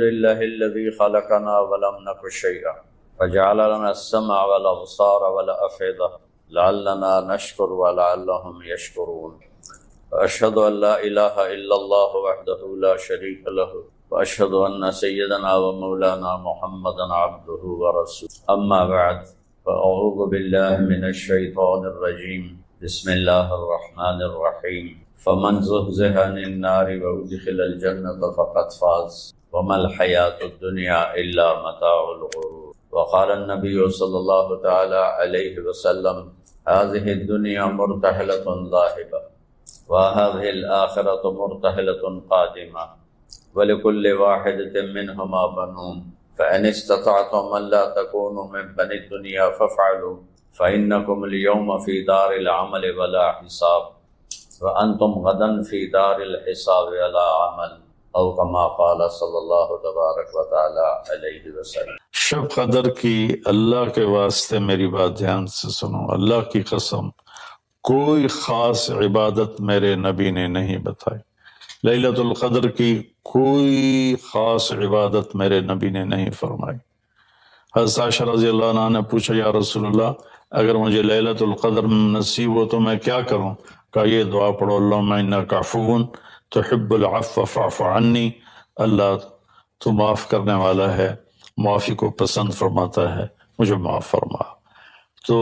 لله الذي خلقنا ولم نك شيئا وجعل لنا السمع والأبصار والأفئدة لعلنا نشكر ولعلهم يشكرون وأشهد أن لا إله إلا الله وحده لا شريك له وأشهد أن سيدنا ومولانا محمدا عبده ورسوله أما بعد فأعوذ بالله من الشيطان الرجيم بسم الله الرحمن الرحيم فمن زحزح عن النار وأدخل الجنة فقد فاز وما الحياة الدنيا إلا متاع الغرور وقال النبي صلى الله تعالى عليه وسلم هذه الدنيا مرتحلة ذاهبة وهذه الآخرة مرتحلة قادمة ولكل واحدة منهما بنون فإن استطعتم أن لا تكونوا من بني الدنيا فافعلوا فإنكم اليوم في دار العمل ولا حساب وأنتم غدا في دار الحساب ولا عمل او کما قال صلی اللہ تبارک و تعالی علیہ وسلم۔ شب قدر کی اللہ کے واسطے میری بات دھیان سے سنو، اللہ کی قسم کوئی خاص عبادت میرے نبی نے نہیں بتائی۔ لیلۃ القدر کی کوئی خاص عبادت میرے نبی نے نہیں فرمائی۔ حضرت عائشہ رضی اللہ عنہ نے پوچھا یا رسول اللہ اگر مجھے لیلۃ القدر نصیب ہو تو میں کیا کروں؟ کہا یہ دعا پڑھو اللہم انک عفو تحب العفو فاعف عنی، اللہ تو معاف کرنے والا ہے، معافی کو پسند فرماتا ہے، مجھے معاف فرما۔ تو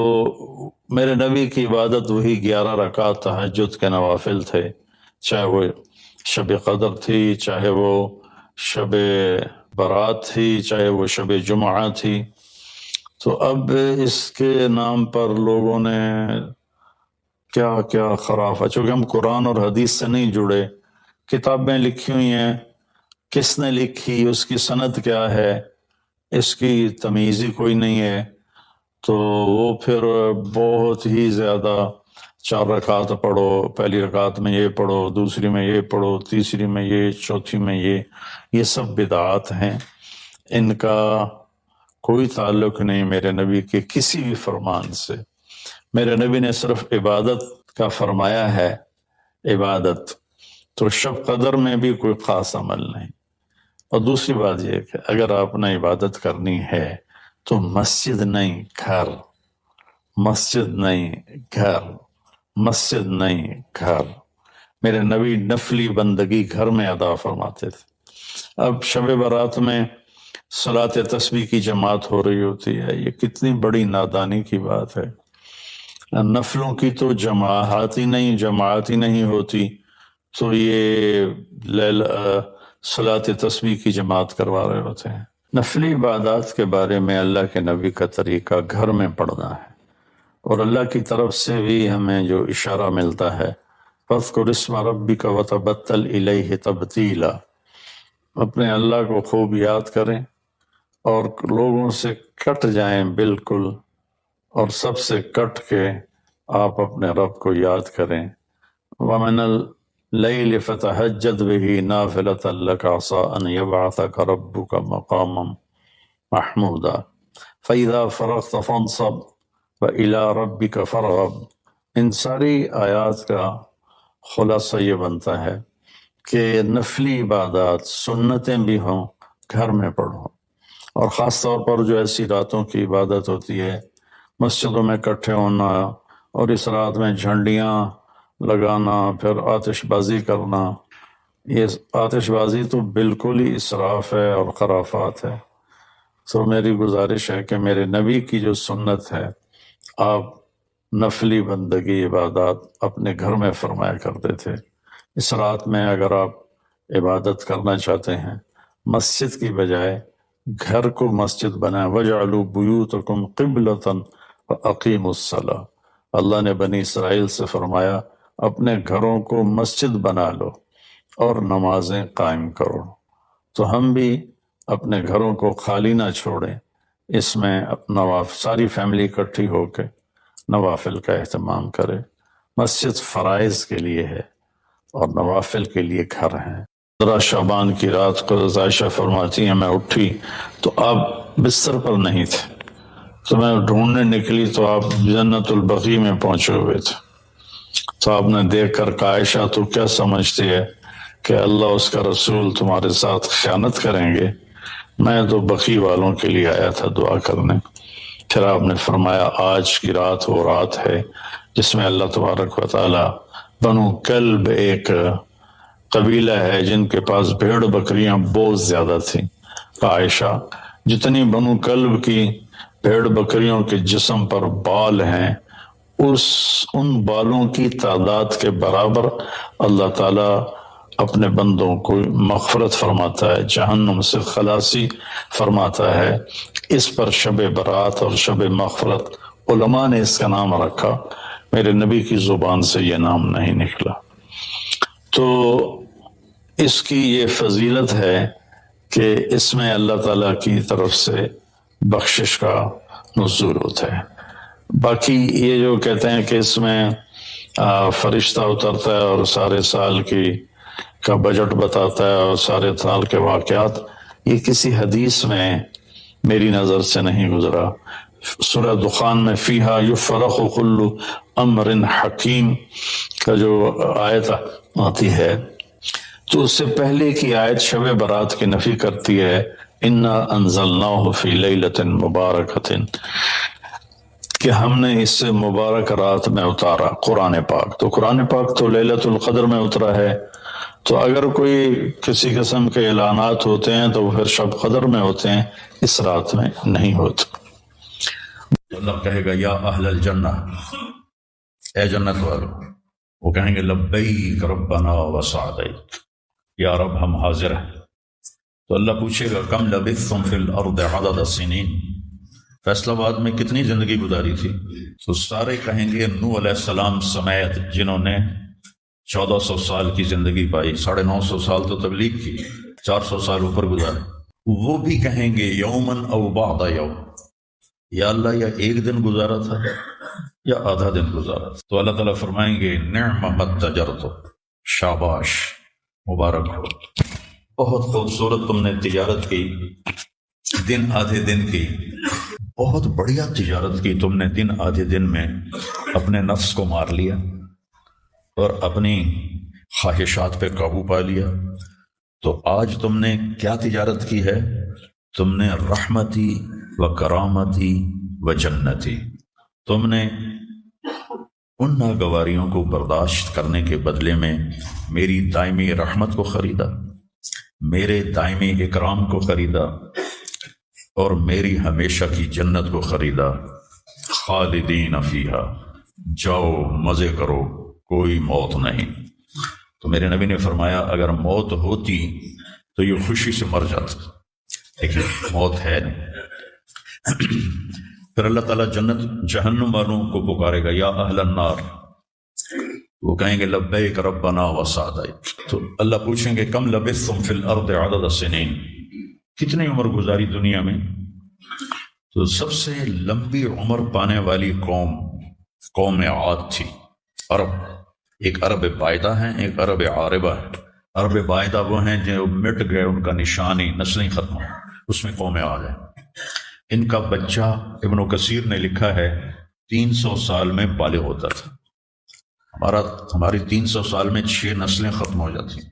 میرے نبی کی عبادت وہی 11 رکعت تہجد کے نوافل تھے، چاہے وہ شب قدر تھی، چاہے وہ شب برات تھی، چاہے وہ شب جمعہ تھی۔ تو اب اس کے نام پر لوگوں نے کیا کیا خرافہ، چونکہ ہم قرآن اور حدیث سے نہیں جڑے، کتابیں لکھی ہوئی ہیں، کس نے لکھی، اس کی سند کیا ہے، اس کی تمیز ہی کوئی نہیں ہے، تو وہ پھر بہت ہی زیادہ 4 رکعت پڑھو، پہلی رکعت میں یہ پڑھو، دوسری میں یہ پڑھو، تیسری میں یہ، چوتھی میں یہ سب بدعات ہیں، ان کا کوئی تعلق نہیں میرے نبی کے کسی بھی فرمان سے۔ میرے نبی نے صرف عبادت کا فرمایا ہے، عبادت، تو شب قدر میں بھی کوئی خاص عمل نہیں۔ اور دوسری بات یہ کہ اگر آپ نے عبادت کرنی ہے تو مسجد نہیں گھر، مسجد نہیں گھر، مسجد نہیں گھر۔ میرے نبی نفلی بندگی گھر میں ادا فرماتے تھے۔ اب شب برات میں صلاۃ تسبیح کی جماعت ہو رہی ہوتی ہے، یہ کتنی بڑی نادانی کی بات ہے۔ نفلوں کی تو جماعت ہی نہیں ہوتی، تو یہ صلاۃ تسبیح کی جماعت کروا رہے ہوتے ہیں۔ نفلی عبادات کے بارے میں اللہ کے نبی کا طریقہ گھر میں پڑھنا ہے، اور اللہ کی طرف سے بھی ہمیں جو اشارہ ملتا ہے فَاذْكُرِ اسْمَ رَبِّكَ وَتَبَتَّلْ إِلَيْهِ تَبْتِيلًا، اپنے اللہ کو خوب یاد کریں اور لوگوں سے کٹ جائیں بالکل، اور سب سے کٹ کے آپ اپنے رب کو یاد کریں۔ وَمِنَ اللیل فتہجد بہ نافلۃ لک عسیٰ ان یبعثک ربک مقاما محمودا فاذا فرغت فانصب والی ربک فارغب۔ ان ساری آیات کا خلاصہ یہ بنتا ہے کہ نفلی عبادات سنتیں بھی ہوں گھر میں پڑھو، اور خاص طور پر جو ایسی راتوں کی عبادت ہوتی ہے، مسجدوں میں اکٹھے ہونا اور اس رات میں جھنڈیاں لگانا، پھر آتش بازی کرنا، یہ آتش بازی تو بالکل ہی اسراف ہے اور خرافات ہے۔ تو میری گزارش ہے کہ میرے نبی کی جو سنت ہے، آپ نفلی بندگی عبادات اپنے گھر میں فرمایا کرتے تھے۔ اس رات میں اگر آپ عبادت کرنا چاہتے ہیں مسجد کی بجائے گھر کو مسجد بنائیں۔ وَجْعَلُوا بُيُوتَكُمْ قِبْلَةً وَأَقِيمُوا الصَّلَاةَ، اللہ نے بنی اسرائیل سے فرمایا اپنے گھروں کو مسجد بنا لو اور نمازیں قائم کرو۔ تو ہم بھی اپنے گھروں کو خالی نہ چھوڑیں، اس میں ساری فیملی اکٹھی ہو کے نوافل کا اہتمام کرے۔ مسجد فرائض کے لیے ہے اور نوافل کے لیے گھر ہیں۔ 15 شعبان کی رات کو عائشہ فرماتی ہیں میں اٹھی تو آپ بستر پر نہیں تھے، تو میں ڈھونڈنے نکلی تو آپ جنت البقیع میں پہنچے ہوئے تھے۔ تو آپ نے دیکھ کر کہا عائشہ تو کیا سمجھتی ہے کہ اللہ اس کا رسول تمہارے ساتھ خیانت کریں گے؟ میں تو بقی والوں کے لیے آیا تھا دعا کرنے۔ پھر آپ نے فرمایا آج کی رات وہ رات ہے جس میں اللہ تبارک و تعالی بنو کلب ایک قبیلہ ہے جن کے پاس بھیڑ بکریاں بہت زیادہ تھیں۔ عائشہ جتنی بنو کلب کی بھیڑ بکریوں کے جسم پر بال ہیں ان بالوں کی تعداد کے برابر اللہ تعالی اپنے بندوں کو مغفرت فرماتا ہے، جہنم سے خلاصی فرماتا ہے۔ اس پر شب برات اور شب مغفرت علماء نے اس کا نام رکھا، میرے نبی کی زبان سے یہ نام نہیں نکلا۔ تو اس کی یہ فضیلت ہے کہ اس میں اللہ تعالیٰ کی طرف سے بخشش کا نزول ہوتا ہے۔ باقی یہ جو کہتے ہیں کہ اس میں فرشتہ اترتا ہے اور سارے سال کا بجٹ بتاتا ہے اور سارے سال کے واقعات، یہ کسی حدیث میں میری نظر سے نہیں گزرا۔ سورہ دخان میں فیہا یفرق کل امر حکیم کا جو آیت آتی ہے تو اس سے پہلے کی آیت شب برات کی نفی کرتی ہے، انا انزلناہ فی لیلۃ مبارکۃ، کہ ہم نے اس سے مبارک رات میں اتارا قرآن پاک۔ تو قرآن پاک تو لیلۃ القدر میں اترا ہے، تو اگر کوئی کسی قسم کے اعلانات ہوتے ہیں تو وہ پھر شب قدر میں ہوتے ہیں، اس رات میں نہیں ہوتے۔ اللہ کہے گا یا اہل الجنہ، اے جنت والو، وہ کہیں گے لبیک ربنا وسعدیک، یا رب ہم حاضر ہیں۔ تو اللہ پوچھے گا کم لبثتم فی الارض عدد السنین، فیصلہ آباد میں کتنی زندگی گزاری تھی؟ تو سارے کہیں گے نوح علیہ السلام سمیت جنہوں نے 1400 سال کی زندگی پائی، 950 سال تو تبلیغ کی، 400 سال اوپر گزارے، وہ بھی کہیں گے یومن او بعد یوم، یا اللہ یا ایک دن گزارا تھا یا آدھا دن گزارا تھا۔ تو اللہ تعالیٰ فرمائیں گے نعم مت تجرت، شاباش، مبارک ہو، بہت خوبصورت تم نے تجارت کی، دن آدھے دن کی، بہت بڑھیا تجارت کی تم نے، دن آدھے دن میں اپنے نفس کو مار لیا اور اپنی خواہشات پہ قابو پا لیا۔ تو آج تم نے کیا تجارت کی ہے؟ تم نے رحمتی و کرامتی و جنتی، تم نے ان ناگواریوں کو برداشت کرنے کے بدلے میں میری دائمی رحمت کو خریدا، میرے دائمی اکرام کو خریدا اور میری ہمیشہ کی جنت کو خریدا۔ خالدین فیہا، جاؤ مزے کرو، کوئی موت نہیں۔ تو میرے نبی نے فرمایا اگر موت ہوتی تو یہ خوشی سے مر جاتا، لیکن موت ہے نہیں۔ پھر اللہ تعالیٰ جہنم والوں کو پکارے گا یا اہل النار، وہ کہیں گے لبیک ربنا وسعدیک۔ تو اللہ پوچھیں گے کم لبثتم فی الارض عدد السنین، کتنی عمر گزاری دنیا میں؟ تو سب سے لمبی عمر پانے والی قوم عاد تھی، عرب۔ ایک عرب بائدہ ہیں، ایک عرب عاربہ ہے۔ عرب بائدہ وہ ہیں جو مٹ گئے، ان کا نشانی نسلیں ختم ہو، اس میں قوم عاد ہے۔ ان کا بچہ ابن کثیر نے لکھا ہے 300 سال میں بالغ ہوتا تھا۔ ہماری 300 سال میں 6 نسلیں ختم ہو جاتی ہیں،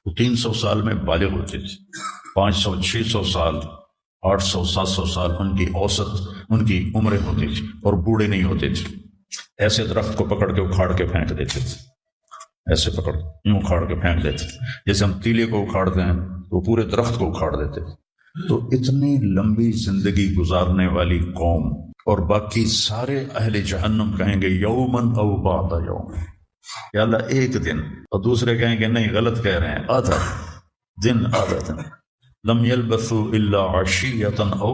وہ 300 سال میں بالغ ہوتے تھے۔ 500 600 سال 800 700 سال ان کی اوسط ان کی عمریں ہوتی تھی، اور بوڑھے نہیں ہوتے تھے۔ ایسے درخت کو پکڑ کے اکھاڑ کے پھینک دیتے تھے، ایسے پکڑ یوں اکھاڑ کے پھینک دیتے تھے، جیسے ہم تیلے کو اکھاڑتے ہیں تو پورے درخت کو اکھاڑ دیتے تھے۔ تو اتنی لمبی زندگی گزارنے والی قوم، اور باقی سارے اہل جہنم کہیں گے یومن او بعد یوم، یا اللہ ایک دن، اور دوسرے کہیں گے نہیں غلط کہہ رہے ہیں، آدھا دن، آدھا دن، لم یلبثوا الا عشیۃ او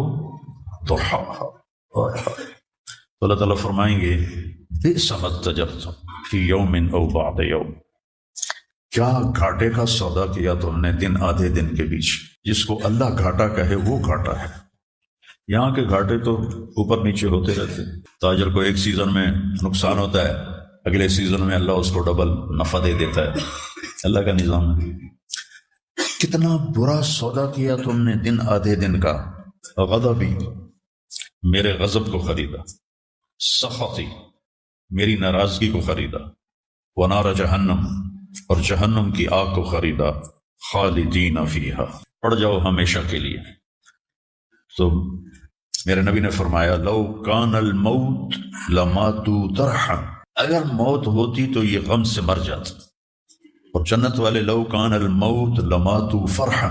ضحاہا۔ تو اللہ تعالیٰ فرمائیں گے بئس ما اتجرتم فی یوم او بعد یوم، کیا گھاٹے کا سودا کیا تم نے دن آدھے دن کے بیچ۔ جس کو اللہ گھاٹا کہے وہ گھاٹا ہے۔ یہاں کے گھاٹے تو اوپر نیچے ہوتے رہتے، تاجر کو ایک سیزن میں نقصان ہوتا ہے، اگلے سیزن میں اللہ اس کو ڈبل نفع دے دیتا ہے، اللہ کا نظام ہے۔ کتنا برا سودا کیا تم نے دن آدھے دن کا۔ غضبی، میرے غضب کو خریدا، سخطی، میری ناراضگی کو خریدا، ونار جہنم، اور جہنم کی آگ کو خریدا، خالدین فیہا، پڑ جاؤ ہمیشہ کے لیے۔ تو میرے نبی نے فرمایا لو کان الموت لماتوا طرحا، اگر موت ہوتی تو یہ غم سے مر جاتے. اور جنت والے لو کان الموت لماتوا فرحا،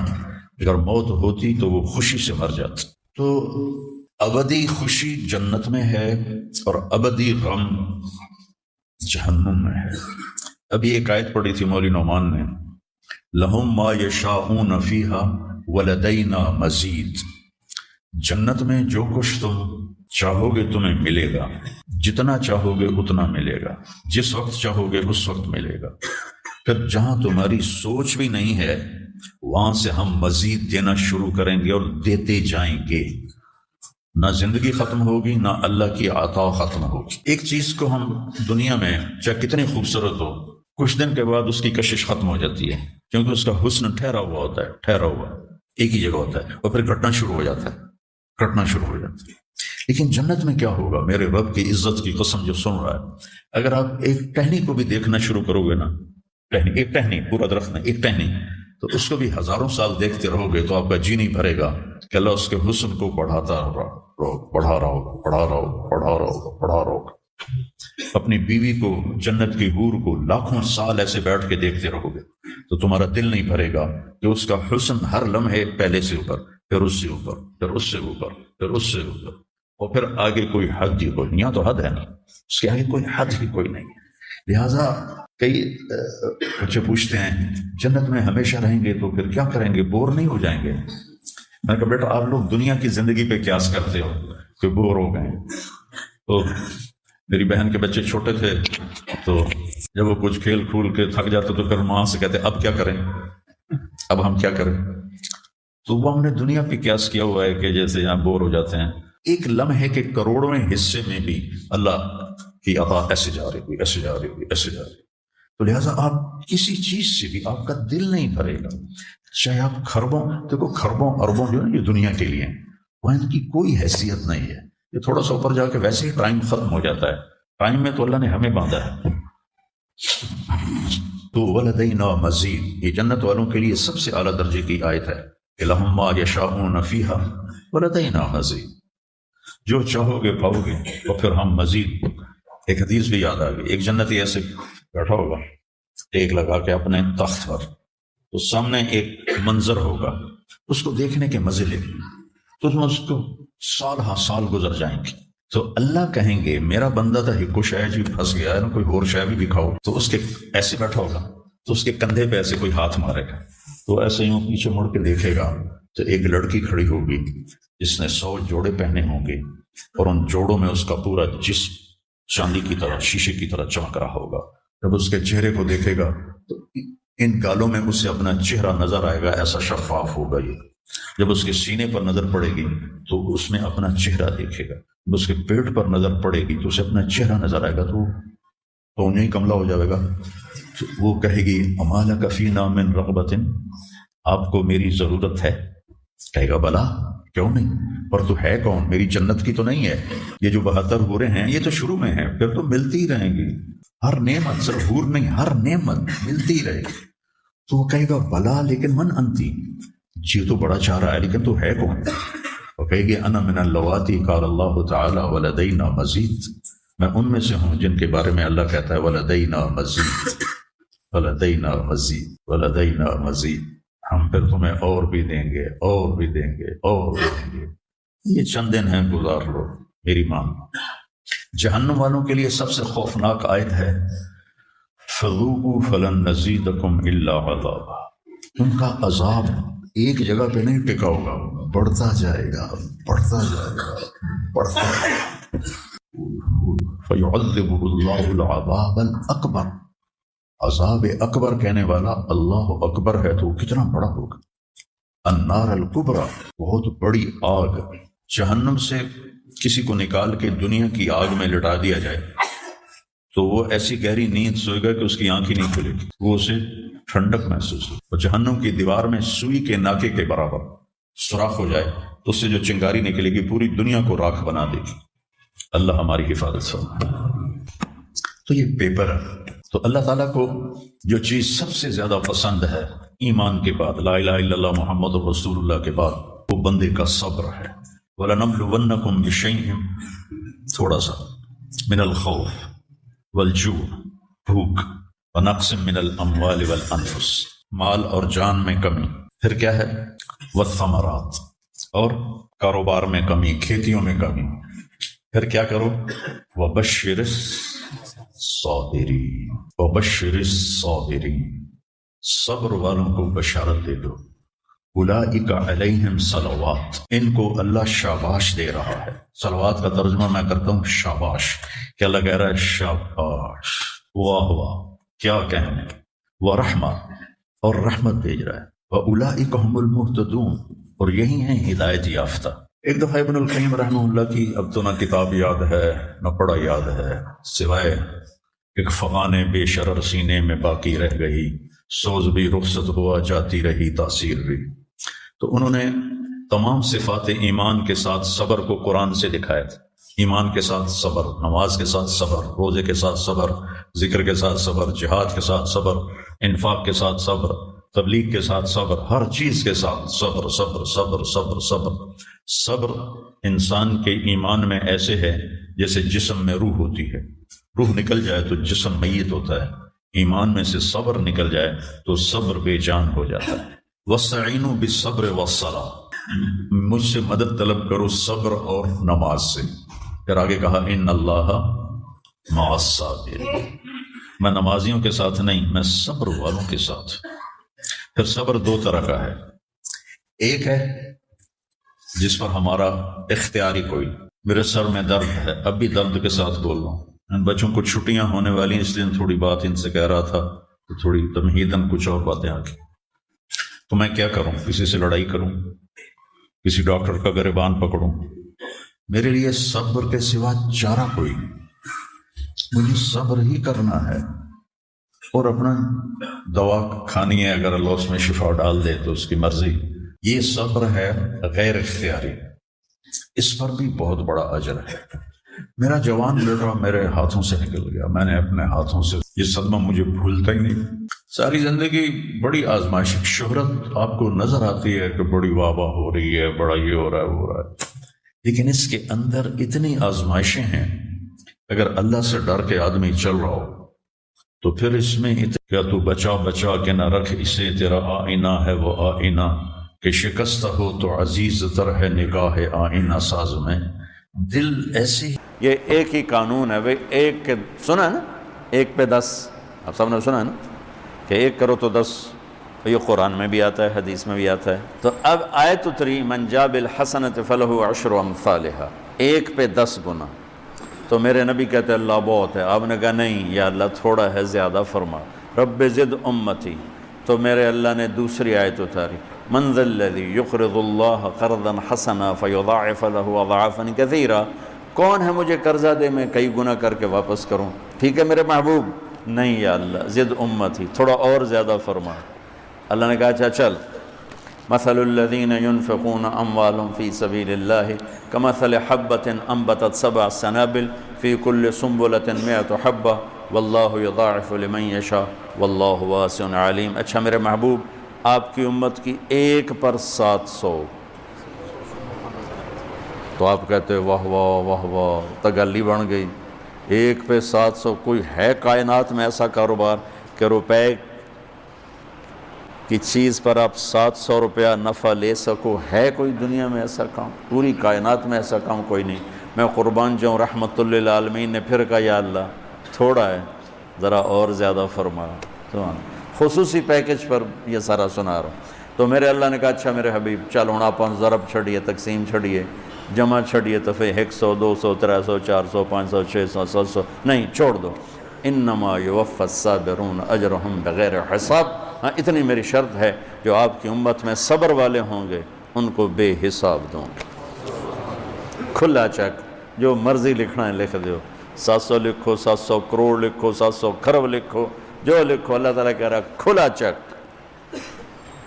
اگر موت ہوتی تو وہ خوشی سے مر جاتے. تو ابدی خوشی جنت میں ہے اور ابدی غم جہنم میں ہے. ابھی ایک آیت پڑھی تھی مولوی نعمان نے، لہم ما یشاءون فیہا ولدینا مزید، جنت میں جو کچھ تم چاہو گے تمہیں ملے گا، جتنا چاہو گے اتنا ملے گا، جس وقت چاہو گے اس وقت ملے گا. پھر جہاں تمہاری سوچ بھی نہیں ہے وہاں سے ہم مزید دینا شروع کریں گے اور دیتے جائیں گے. نہ زندگی ختم ہوگی نہ اللہ کی عطا ختم ہوگی. ایک چیز کو ہم دنیا میں چاہے کتنی خوبصورت ہو، کچھ دن کے بعد اس کی کشش ختم ہو جاتی ہے، کیونکہ اس کا حسن ٹھہرا ہوا ہوتا ہے، ٹھہرا ہوا ایک ہی جگہ ہوتا ہے، اور پھر گھٹنا شروع ہو جاتا ہے. لیکن جنت میں کیا ہوگا؟ میرے رب کی عزت کی قسم جو سن رہا ہے، اگر آپ ایک ٹہنی کو بھی دیکھنا شروع کرو گے نا، ایک ٹہنی، پورا درخت نہیں، ایک ٹہنی، تو اس کو بھی ہزاروں سال دیکھتے رہو گے تو آپ کا جی نہیں بھرے گا کہ اللہ اس کے حسن کو بڑھا رہا ہوگا. اپنی بیوی کو، جنت کی حور کو لاکھوں سال ایسے بیٹھ کے دیکھتے رہو گے تو تمہارا دل نہیں بھرے گا کہ اس کا حسن ہر لمحے پہلے سے اوپر، پھر اس سے اوپر، پھر اس سے اوپر، پھر اس سے اوپر، اور پھر آگے کوئی حد ہی کوئی. یہاں تو حد ہے نا، اس کے آگے کوئی حد ہی کوئی نہیں. لہٰذا کئی بچے پوچھتے ہیں جنت میں ہمیشہ رہیں گے تو پھر کیا کریں گے، بور نہیں ہو جائیں گے؟ میں کہا بیٹا آپ لوگ دنیا کی زندگی پہ قیاس کرتے ہو کہ بور ہو گئے. تو میری بہن کے بچے چھوٹے تھے تو جب وہ کچھ کھیل کھول کے تھک جاتے تو پھر ماں سے کہتے اب کیا کریں، اب ہم کیا کریں. تو وہ ہم نے دنیا پہ قیاس کیا ہوا ہے کہ جیسے یہاں بور ہو جاتے ہیں، ایک لمحے کے کروڑویں حصے میں بھی اللہ کی عطا ایسے جا رہی ہوئی، ایسے جا رہی ہوئی، ایسے جا رہی. تو لہٰذا آپ کسی چیز سے بھی آپ کا دل نہیں بھرے گا، چاہے آپ خربوں، دیکھو خربوں اربوں جو ہے یہ دنیا کے لیے وہ ان کی کوئی حیثیت نہیں ہے. یہ تھوڑا سا اوپر جا کے ویسے ہی ٹائم ختم ہو جاتا ہے. ٹائم میں تو اللہ نے ہمیں باندھا ہے. تو ولدینا مزید، یہ جنت والوں کے لیے سب سے اعلیٰ درجے کی آیت ہے. لہم ما یشاءون فیہا ولدینا مزید، جو چاہو گے پاؤ گے اور پھر ہم مزید. ایک حدیث بھی یاد آ گئی، ایک جنتی ایسے بیٹھا ہوگا ٹیک لگا کے اپنے تخت پر، تو سامنے ایک منظر ہوگا، اس کو دیکھنے کے مزے لے تو اس کو سال ہاں سال گزر جائیں گے. تو اللہ کہیں گے میرا بندہ تھا ہکو شے جی پھنس گیا ہے نا، کوئی اور شے بھی کھاؤ. تو اس کے ایسے بیٹھا ہوگا تو اس کے کندھے پہ ایسے کوئی ہاتھ مارے گا، تو ایسے یوں پیچھے مڑ کے دیکھے گا تو ایک لڑکی کھڑی ہوگی جس نے 100 جوڑے پہنے ہوں گے اور ان جوڑوں میں اس کا پورا جسم چاندی کی طرح، شیشے کی طرح چمک رہا ہوگا. جب اس کے چہرے کو دیکھے گا تو ان گالوں میں اسے اپنا چہرہ نظر آئے گا، ایسا شفاف ہوگا یہ. جب اس کے سینے پر نظر پڑے گی تو اس میں اپنا چہرہ دیکھے گا. جب اس کے پیٹ پر نظر پڑے گی تو اسے اپنا چہرہ نظر آئے گا تو انہیں کملا ہو جائے گا. تو وہ کہے گی اما لک فینا من رغبۃ، آپ کو میری ضرورت ہے؟ کہے گا بلا، کیوں نہیں، پر تو ہے کون، میری جنت کی تو نہیں ہے. یہ جو 72 حوریں ہیں یہ تو شروع میں ہیں، پھر تو ملتی رہیں گی. ہر نعمت، صرف حور نہیں، ہر نعمت ملتی رہے گی. تو وہ کہے گا بلا لیکن من انتی، جی تو بڑا چاہ رہا ہے لیکن تو ہے کون؟ وہ کہے گی انا من اللواتی قال اللہ تعالی ولدینا مزید، میں ان میں سے ہوں جن کے بارے میں اللہ کہتا ہے ولدینا مزید، ولدینا مزید، ولدینا مزید. ہم پھر تمہیں اور بھی دیں گے، اور بھی دیں گے، اور بھی دیں گے. یہ چند دن ہیں، گزار لو میری مان. جہنم والوں کے لیے سب سے خوفناک آیت ہے فذوقوا فلن نزیدکم الا عذابا. ان کا عذاب ایک جگہ پہ نہیں ٹکا ہوگا، بڑھتا جائے گا، بڑھتا جائے گا، بڑھتا جائے گا. فیعذبہ اللہ العذاب الاکبر، عذاب اکبر کہنے والا اللہ اکبر ہے تو کتنا بڑا ہوگا. النار الکبریٰ، بہت بڑی آگ. جہنم سے کسی کو نکال کے دنیا کی آگ میں لٹا دیا جائے تو وہ ایسی گہری نیند سوئے گا کہ اس کی آنکھ ہی نہیں کھلے گی، وہ اسے ٹھنڈک محسوس ہو. اور جہنم کی دیوار میں سوئی کے ناکے کے برابر سوراخ ہو جائے تو اس سے جو چنگاری نکلے گی پوری دنیا کو راکھ بنا دے گی. اللہ ہماری حفاظت فرمائے. تو یہ پیپر ہے. تو اللہ تعالیٰ کو جو چیز سب سے زیادہ پسند ہے ایمان کے بعد، لا الہ الا اللہ محمد رسول اللہ کے بعد، وہ بندے کا صبر ہے. وَلَنَبْلُوَنَّكُمْ بِشَيْءٍ تھوڑا سا من الخوف والجوع بھوک ونقص من الاموال والانفس مال اور جان میں کمی، پھر کیا ہے والثمرات اور کاروبار میں کمی، کھیتیوں میں کمی، پھر کیا کرو وبشر الصابرین وبشر الصابرین صبر والوں کو بشارت دے دو، اولئک علیہم صلوات ان کو اللہ شاباش دے رہا ہے۔ صلوات کا ترجمہ میں کرتا ہوں شاباش، کہ اللہ کہہ رہا ہے شاباش، واہ واہ کیا کہنے، ورحمہ اور رحمت بھیج رہا ہے، واولئک هم المہتدون اور یہی ہیں ہدایت یافتہ۔ ایک دفعہ ابن القیم رحمہ اللہ کی اب تو نہ کتاب یاد ہے نہ پڑھا یاد ہے، سوائے ایک فغان بے شرر سینے میں باقی رہ گئی، سوز بھی رخصت ہوا جاتی رہی تاثیر بھی۔ تو انہوں نے تمام صفات ایمان کے ساتھ صبر کو قرآن سے دکھایا تھا، ایمان کے ساتھ صبر، نماز کے ساتھ صبر، روزے کے ساتھ صبر، ذکر کے ساتھ صبر، جہاد کے ساتھ صبر، انفاق کے ساتھ صبر، تبلیغ کے ساتھ صبر، ہر چیز کے ساتھ صبر صبر صبر صبر صبر۔ صبر انسان کے ایمان میں ایسے ہے جیسے جسم میں روح ہوتی ہے، روح نکل جائے تو جسم میت ہوتا ہے، ایمان میں سے صبر نکل جائے تو صبر بے جان ہو جاتا ہے۔ وَاسْتَعِینُوا بِالصَّبْرِ وَالصَّلَاةِ مجھ سے مدد طلب کرو صبر اور نماز سے۔ پھر آگے کہا ان اللہ مع الصابرین، میں نمازیوں کے ساتھ نہیں، میں صبر والوں کے ساتھ۔ پھر صبر دو طرح کا ہے، ایک ہے جس پر ہمارا اختیاری کوئی، میرے سر میں درد ہے اب بھی درد کے ساتھ بول رہا ہوں، ان بچوں کو چھٹیاں ہونے والی اس لیے تھوڑی بات ان سے کہہ رہا تھا تو تھوڑی تمہیداً کچھ اور باتیں آ گئی، تو میں کیا کروں؟ کسی سے لڑائی کروں؟ کسی ڈاکٹر کا گریبان پکڑوں؟ میرے لیے صبر کے سوا چارہ کوئی نہیں، مجھے صبر ہی کرنا ہے اور اپنا دوا کھانی ہے، اگر اللہ اس میں شفا ڈال دے تو اس کی مرضی۔ یہ صبر ہے غیر اختیاری، اس پر بھی بہت بڑا اجر ہے۔ میرا جوان بیٹا میرے ہاتھوں سے نکل گیا، میں نے اپنے ہاتھوں سے، یہ صدمہ مجھے بھولتا ہی نہیں۔ ساری زندگی بڑی آزمائش، شہرت آپ کو نظر آتی ہے کہ بڑی واہ واہ ہو رہی ہے، بڑا یہ ہو رہا ہے وہ ہو رہا ہے، لیکن اس کے اندر اتنی آزمائشیں ہیں، اگر اللہ سے ڈر کے آدمی چل رہا ہو تو پھر اس میں کیا تو بچا بچا کے نہ رکھ اسے، تیرا آئینہ ہے وہ آئینہ کہ شکستہ ہو تو عزیز تر ہے نگاہ آئینہ ساز میں۔ دل ایسی، یہ ایک ہی قانون ہے بھائی، ایک کے سنا ہے نا، ایک پہ 10، آپ سب نے سنا ہے نا کہ ایک کرو تو 10، یہ قرآن میں بھی آتا ہے، حدیث میں بھی آتا ہے۔ تو اب آیت اتری من جاء بالحسنۃ فلہ عشر امثالھا، ایک پہ 10 گنا۔ تو میرے نبی کہتے ہیں اللہ بہت ہے، آپ نے کہا نہیں یا اللہ تھوڑا ہے، زیادہ فرما، رب زد امتی۔ تو میرے اللہ نے دوسری آیت اتاری من ذا الذی یقرض اللہ قرضا حسنا فیضاعف له اضعافا کثیرا، کون ہے مجھے قرضہ دے میں کئی گنا کر کے واپس کروں؟ ٹھیک ہے میرے محبوب، نہیں یا اللہ زد امتی، تھوڑا اور زیادہ فرما۔ اللہ نے کہا اچھا چل، مثل الذین ينفقون اموالهم فی سبیل اللہ کمثل حبۃ انبتت 7 سنابل فی کل سنبلۃ 100 حبۃ واللہ یضاعف لمن یشاء واللہ واسع علیم۔ اچھا میرے محبوب، آپ کی امت کی ایک پر 700، تو آپ کہتے واہ واہ واہ واہ، تگلی بن گئی، ایک پہ 700۔ کوئی ہے کائنات میں ایسا کاروبار کہ روپے کی چیز پر آپ 700 روپیہ نفع لے سکو؟ ہے کوئی دنیا میں ایسا کام؟ پوری کائنات میں ایسا کام کوئی نہیں۔ میں قربان جاؤں، رحمت للعالمین نے پھر کہا یا اللہ تھوڑا ہے، ذرا اور زیادہ فرما۔ خصوصی پیکج پر یہ سارا سنا رہا ہوں۔ تو میرے اللہ نے کہا اچھا میرے حبیب چل ہوں آپ ضرب چھڑیے، تقسیم چھڑیے، جمع چھڑیے، دفعے 100 200 300 400 500 600 700، نہیں چھوڑ دو، انما یوفی الصابرون اجرہم بغیر حساب۔ ہاں اتنی میری شرط ہے، جو آپ کی امت میں صبر والے ہوں گے ان کو بے حساب دوں گے۔ کھلا چیک، جو مرضی لکھنا ہے لکھ دو، 700 لکھو، 700 کروڑ لکھو، 700 کھرب لکھو، جو لکھو، اللہ تعالیٰ کہہ رہا کھلا چیک۔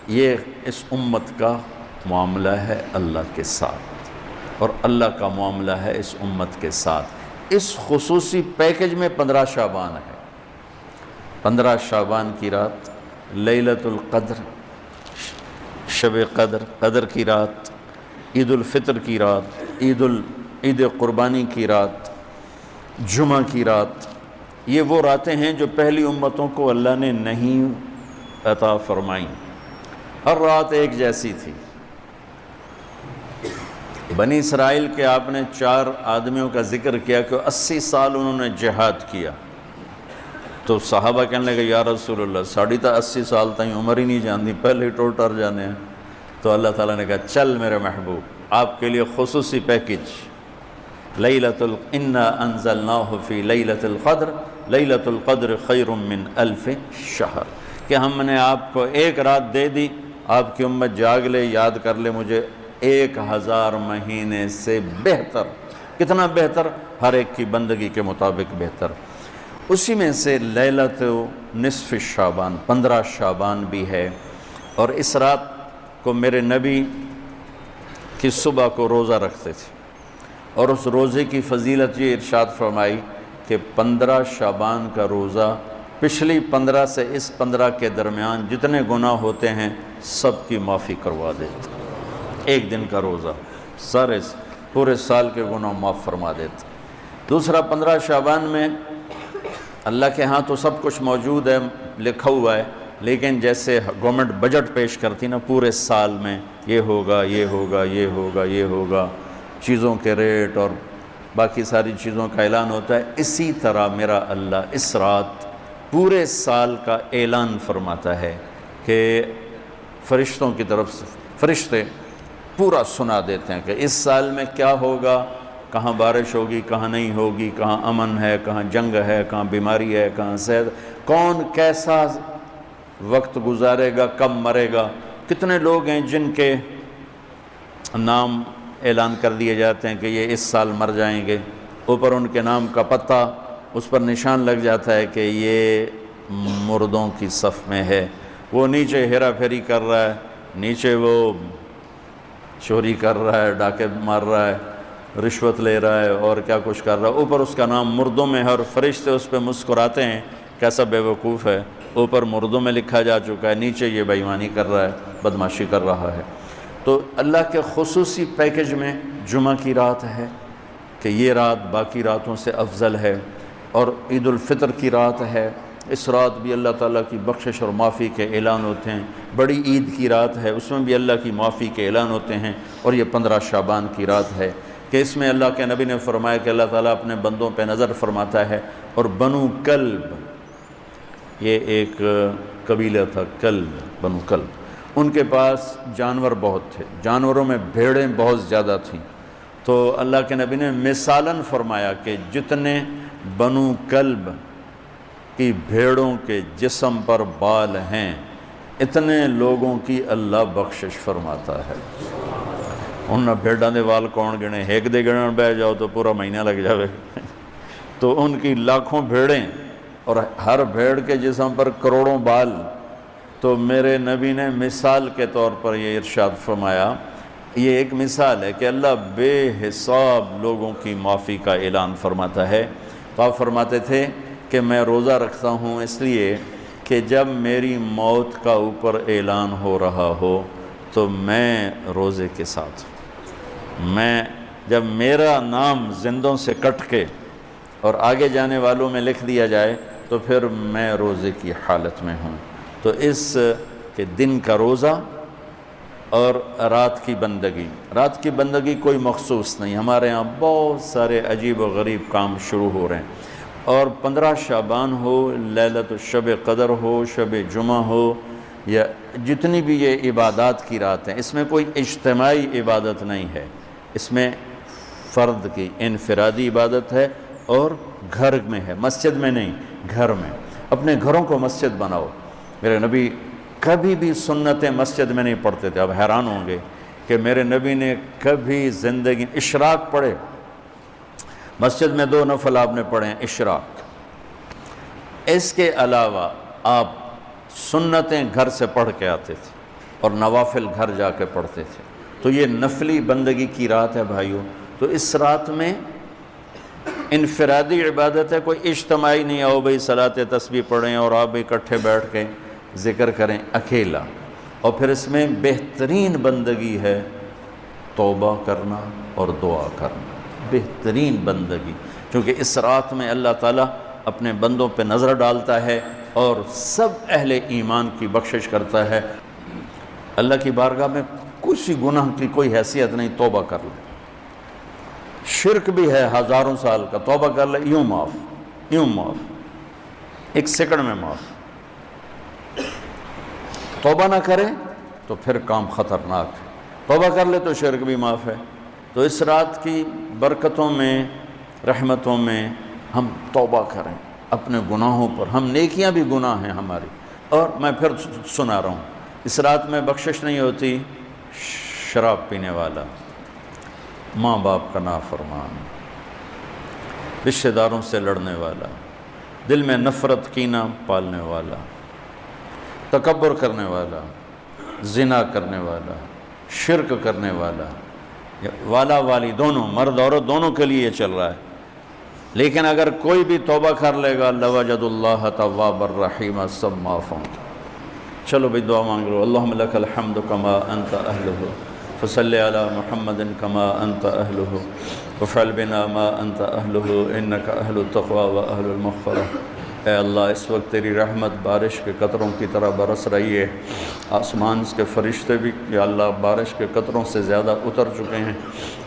یہ اس امت کا معاملہ ہے اللہ کے ساتھ، اور اللہ کا معاملہ ہے اس امت کے ساتھ۔ اس خصوصی پیکج میں 15 شعبان ہے، 15 شعبان کی رات لیلۃ القدر، شب قدر، قدر کی رات، عید الفطر کی رات، عید قربانی کی رات، جمعہ کی رات، یہ وہ راتیں ہیں جو پہلی امتوں کو اللہ نے نہیں عطا فرمائیں۔ ہر رات ایک جیسی تھی۔ بنی اسرائیل کے آپ نے 4 آدمیوں کا ذکر کیا کہ 80 سال انہوں نے جہاد کیا، تو صحابہ کہنے لگے یا رسول اللہ ساڑھی تا 80 سال تائیں عمر ہی نہیں جاندی، پہلے ہی ٹوٹر جانے ہیں۔ تو اللہ تعالیٰ نے کہا چل میرے محبوب، آپ کے لیے خصوصی پیکج، انا انزلناہ فی لیلۃ القدر، لیلۃ القدر خیر من 1000 شہر، کہ ہم نے آپ کو ایک رات دے دی، آپ کی امت جاگ لے، یاد کر لے مجھے 1000 مہینے سے بہتر۔ کتنا بہتر؟ ہر ایک کی بندگی کے مطابق بہتر۔ اسی میں سے لیلۃ نصف شعبان، 15 شعبان بھی ہے، اور اس رات کو میرے نبی کی صبح کو روزہ رکھتے تھے، اور اس روزے کی فضیلت یہ ارشاد فرمائی کہ 15 شعبان کا روزہ پچھلی 15 سے اس 15 کے درمیان جتنے گناہ ہوتے ہیں سب کی معافی کروا دیتا۔ ایک دن کا روزہ سارے پورے سال کے گناہ معاف فرما دیتا۔ دوسرا 15 شعبان میں اللہ کے ہاں تو سب کچھ موجود ہے، لکھا ہوا ہے، لیکن جیسے گورنمنٹ بجٹ پیش کرتی نا پورے سال میں، یہ ہوگا یہ ہوگا یہ ہوگا یہ ہوگا، چیزوں کے ریٹ اور باقی ساری چیزوں کا اعلان ہوتا ہے، اسی طرح میرا اللہ اس رات پورے سال کا اعلان فرماتا ہے کہ فرشتوں کی طرف سے فرشتے پورا سنا دیتے ہیں کہ اس سال میں کیا ہوگا، کہاں بارش ہوگی، کہاں نہیں ہوگی، کہاں امن ہے، کہاں جنگ ہے، کہاں بیماری ہے، کہاں صحت، کون کیسا وقت گزارے گا، کب مرے گا۔ کتنے لوگ ہیں جن کے نام اعلان کر دیے جاتے ہیں کہ یہ اس سال مر جائیں گے، اوپر ان کے نام کا پتہ اس پر نشان لگ جاتا ہے کہ یہ مردوں کی صف میں ہے۔ وہ نیچے ہیرا پھیری کر رہا ہے، نیچے وہ چوری کر رہا ہے، ڈاکے مار رہا ہے، رشوت لے رہا ہے اور کیا کچھ کر رہا ہے، اوپر اس کا نام مردوں میں ہے، اور فرشتے اس پہ مسکراتے ہیں کیسا بے وقوف ہے، اوپر مردوں میں لکھا جا چکا ہے، نیچے یہ بے ایمانی کر رہا ہے، بدمعاشی کر رہا ہے۔ تو اللہ کے خصوصی پیکج میں جمعہ کی رات ہے کہ یہ رات باقی راتوں سے افضل ہے، اور عید الفطر کی رات ہے، اس رات بھی اللہ تعالیٰ کی بخشش اور معافی کے اعلان ہوتے ہیں۔ بڑی عید کی رات ہے، اس میں بھی اللہ کی معافی کے اعلان ہوتے ہیں، اور یہ 15 شعبان کی رات ہے کہ اس میں اللہ کے نبی نے فرمایا کہ اللہ تعالیٰ اپنے بندوں پہ نظر فرماتا ہے، اور بنو کلب، یہ ایک قبیلہ تھا کلب، بنو کلب، ان کے پاس جانور بہت تھے، جانوروں میں بھیڑیں بہت زیادہ تھیں، تو اللہ کے نبی نے مثالاً فرمایا کہ جتنے بنو کلب کی بھیڑوں کے جسم پر بال ہیں اتنے لوگوں کی اللہ بخشش فرماتا ہے۔ ان بھیڑاں دے وال کون گنے، ایک دے گنن بہ جاؤ تو پورا مہینہ لگ جاوے، تو ان کی لاکھوں بھیڑیں اور ہر بھیڑ کے جسم پر کروڑوں بال۔ تو میرے نبی نے مثال کے طور پر یہ ارشاد فرمایا، یہ ایک مثال ہے کہ اللہ بے حساب لوگوں کی معافی کا اعلان فرماتا ہے۔ تو آپ فرماتے تھے کہ میں روزہ رکھتا ہوں اس لیے کہ جب میری موت کا اوپر اعلان ہو رہا ہو تو میں روزے کے ساتھ، میں جب میرا نام زندوں سے کٹ کے اور آگے جانے والوں میں لکھ دیا جائے تو پھر میں روزے کی حالت میں ہوں۔ تو اس کے دن کا روزہ اور رات کی بندگی، رات کی بندگی کوئی مخصوص نہیں، ہمارے ہاں بہت سارے عجیب و غریب کام شروع ہو رہے ہیں، اور 15 شعبان ہو، لیلۃ الشب قدر ہو، شب جمعہ ہو، یا جتنی بھی یہ عبادات کی رات ہیں، اس میں کوئی اجتماعی عبادت نہیں ہے، اس میں فرد کی انفرادی عبادت ہے، اور گھر میں ہے، مسجد میں نہیں، گھر میں۔ اپنے گھروں کو مسجد بناؤ۔ میرے نبی کبھی بھی سنتیں مسجد میں نہیں پڑھتے تھے۔ اب حیران ہوں گے کہ میرے نبی نے کبھی زندگی اشراق پڑھے، مسجد میں 2 نفل آپ نے پڑھے ہیں اشراق، اس کے علاوہ آپ سنتیں گھر سے پڑھ کے آتے تھے اور نوافل گھر جا کے پڑھتے تھے۔ تو یہ نفلی بندگی کی رات ہے بھائیوں۔ تو اس رات میں انفرادی عبادت ہے، کوئی اجتماعی نہیں، آؤ بھئی صلاۃ تسبیح پڑھیں اور آپ اکٹھے بیٹھ کے ذکر کریں، اکیلا۔ اور پھر اس میں بہترین بندگی ہے توبہ کرنا اور دعا کرنا، بہترین بندگی، کیونکہ اس رات میں اللہ تعالیٰ اپنے بندوں پہ نظر ڈالتا ہے اور سب اہل ایمان کی بخشش کرتا ہے۔ اللہ کی بارگاہ میں کسی گناہ کی کوئی حیثیت نہیں، توبہ کر لے۔ شرک بھی ہے ہزاروں سال کا، توبہ کر لے یوں معاف، ایک سیکنڈ میں معاف۔ توبہ نہ کرے تو پھر کام خطرناک ہے، توبہ کر لے تو شرک بھی معاف ہے۔ تو اس رات کی برکتوں میں، رحمتوں میں ہم توبہ کریں اپنے گناہوں پر، ہم نیکیاں بھی گناہ ہیں ہماری۔ اور میں پھر سنا رہا ہوں، اس رات میں بخشش نہیں ہوتی شراب پینے والا، ماں باپ کا نافرمان، رشتہ داروں سے لڑنے والا، دل میں نفرت کینہ پالنے والا، تکبر کرنے والا، زنا کرنے والا، شرک کرنے والا والی دونوں، مرد عورت دونوں کے لیے چل رہا ہے۔ لیکن اگر کوئی بھی توبہ کر لے گا لوجد اللہ تواب الرحیم، سب معاف ہوں گے۔ چلو بھئی دعا مانگ لو۔ اللہم لک الحمد کما انت اہلہ فصلی علی محمد کما انت اہلہ وفعل بنا ما انت اہلہ انک اہل التقوی و اہل المغفرہ۔ اے اللہ اس وقت تیری رحمت بارش کے قطروں کی طرح برس رہی ہے، آسمان کے فرشتے بھی یا اللہ بارش کے قطروں سے زیادہ اتر چکے ہیں،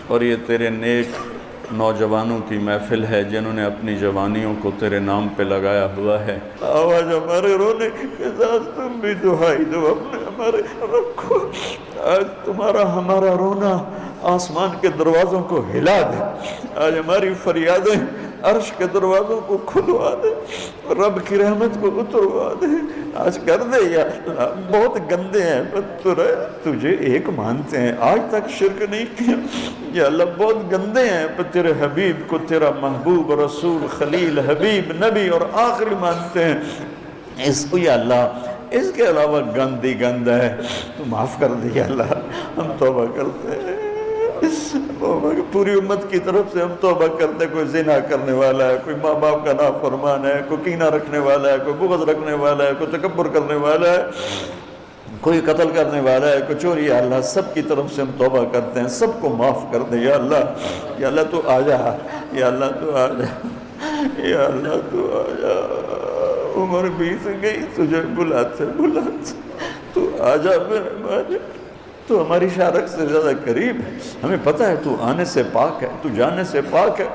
اور یہ تیرے نیک نوجوانوں کی محفل ہے جنہوں نے اپنی جوانیوں کو تیرے نام پہ لگایا ہوا ہے۔ آواز ہمارے رونے کے ساتھ تم بھی دعائی دو، اپنے ہمارے رکھو۔ آج تمہارا ہمارا رونا آسمان کے دروازوں کو ہلا دے، آج ہماری فریادیں عرش کے دروازوں کو کھلوا دے، رب کی رحمت کو اتروا دے۔ آج کر دے یا اللہ، بہت گندے ہیں پر تجھے ایک مانتے ہیں، آج تک شرک نہیں کیا یا اللہ، بہت گندے ہیں پر تیرے حبیب کو تیرا محبوب رسول خلیل حبیب نبی اور آخری مانتے ہیں، اس کو یا اللہ اس کے علاوہ گند ہی گند ہے، تو معاف کر دے یا اللہ۔ ہم توبہ کرتے ہیں، پوری امت کی طرف سے ہم توبہ کرتے ہیں۔ کوئی زنا کرنے والا ہے، کوئی ماں باپ کا نافرمان ہے، کوئی کینہ رکھنے والا ہے، کوئی بغض رکھنے والا ہے، کوئی تکبر کرنے والا ہے، کوئی قتل کرنے والا ہے، کوئی چوری، یا اللہ سب کی طرف سے ہم توبہ کرتے ہیں، سب کو معاف کر دے یا اللہ۔ یا اللہ تو آ جا، یا اللہ تو آ جا، یا اللہ تو آ جا۔ عمر بیت گئی، تجھے بلاتے تو آ جا مہربان، تو ہماری شارک سے زیادہ قریب ہے، ہمیں پتہ ہے تو آنے سے پاک ہے، تو جانے سے پاک ہے۔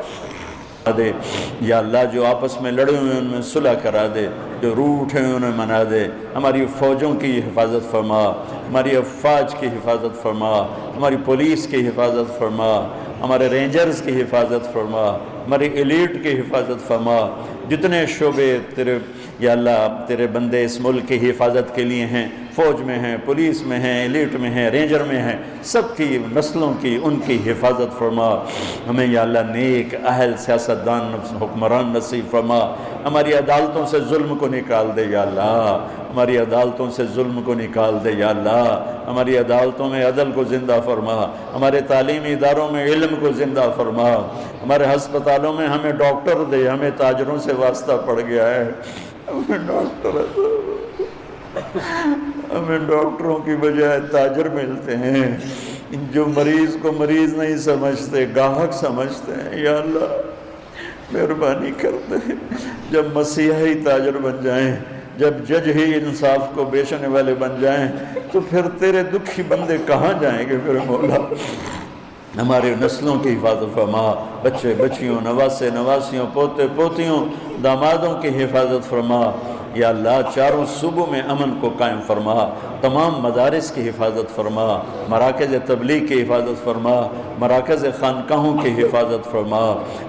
دے یا اللہ جو آپس میں لڑے ہوئے ان میں صلح کرا دے، جو روٹھے ہوئے انہیں منا دے، ہماری فوجوں کی حفاظت فرما، ہماری افواج کی حفاظت فرما، ہماری پولیس کی حفاظت فرما، ہمارے رینجرز کی حفاظت فرما، ہماری ایلیٹ کی حفاظت فرما، جتنے شعبے تیرے یا اللہ تیرے بندے اس ملک کی حفاظت کے لیے ہیں، فوج میں ہیں، پولیس میں ہیں، ایلیٹ میں ہیں، رینجر میں ہیں، سب کی نسلوں کی ان کی حفاظت فرما۔ ہمیں یا اللہ نیک اہل سیاستدان حکمران نصیب فرما، ہماری عدالتوں سے ظلم کو نکال دے یا اللہ، ہماری عدالتوں سے ظلم کو نکال دے یا اللہ، ہماری عدالتوں میں عدل کو زندہ فرما، ہمارے تعلیمی اداروں میں علم کو زندہ فرما، ہمارے ہسپتالوں میں ہمیں ڈاکٹر دے، ہمیں تاجروں سے واسطہ پڑ گیا ہے، ہمیں ڈاکٹروں کی بجائے تاجر ملتے ہیں، جو مریض کو مریض نہیں سمجھتے گاہک سمجھتے ہیں، یا اللہ مہربانی کر دے۔ جب مسیحی تاجر بن جائیں، جب جج ہی انصاف کو بیچنے والے بن جائیں، تو پھر تیرے دکھی بندے کہاں جائیں گے پھر مولا؟ ہمارے نسلوں کی حفاظت فرما، بچے بچیوں، نواسے نواسیوں، پوتے پوتیوں، دامادوں کی حفاظت فرما یا اللہ۔ چاروں صوبوں میں امن کو قائم فرما، تمام مدارس کی حفاظت فرما، مراکز تبلیغ کی حفاظت فرما، مراکز خانقاہوں کی حفاظت فرما،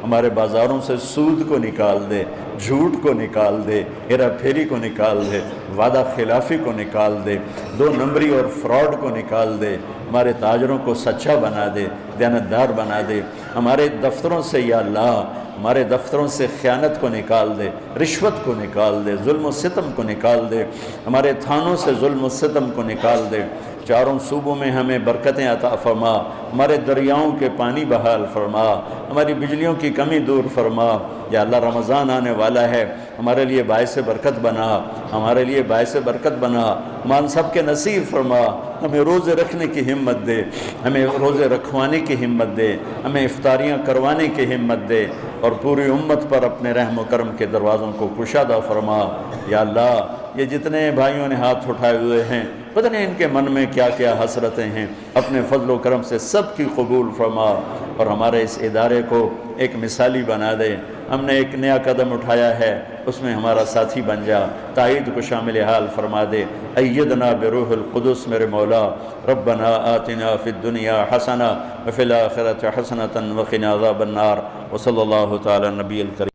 ہمارے بازاروں سے سود کو نکال دے، جھوٹ کو نکال دے، ہیرا پھیری کو نکال دے، وعدہ خلافی کو نکال دے، دو نمبری اور فراڈ کو نکال دے، ہمارے تاجروں کو سچا بنا دے، دیانتدار بنا دے، ہمارے دفتروں سے یا اللہ ہمارے دفتروں سے خیانت کو نکال دے، رشوت کو نکال دے، ظلم و ستم کو نکال دے، ہمارے تھانوں سے ظلم و ستم کو نکال دے، چاروں صوبوں میں ہمیں برکتیں عطا فرما، ہمارے دریاؤں کے پانی بحال فرما، ہماری بجلیوں کی کمی دور فرما۔ یا اللہ رمضان آنے والا ہے، ہمارے لیے باعث برکت بنا، ہمارے لیے باعث برکت بنا، مان سب کے نصیب فرما، ہمیں روزے رکھنے کی ہمت دے، ہمیں روزے رکھوانے کی ہمت دے، ہمیں افطاریاں کروانے کی ہمت دے، اور پوری امت پر اپنے رحم و کرم کے دروازوں کو کشادہ فرما۔ یا اللہ یہ جتنے بھائیوں نے ہاتھ اٹھائے ہوئے ہیں، پتہ نہیں ان کے من میں کیا کیا حسرتیں ہیں، اپنے فضل و کرم سے سب کی قبول فرما، اور ہمارے اس ادارے کو ایک مثالی بنا دے۔ ہم نے ایک نیا قدم اٹھایا ہے، اس میں ہمارا ساتھی بن جا، تائید کو شامل حال فرما دے۔ ایدنا بروح القدس میرے مولا، ربنا آتنا فی الدنیا حسنہ وفی الآخرۃ حسنۃ وقنا عذاب النار، وصلی اللہ تعالی نبی الکریم۔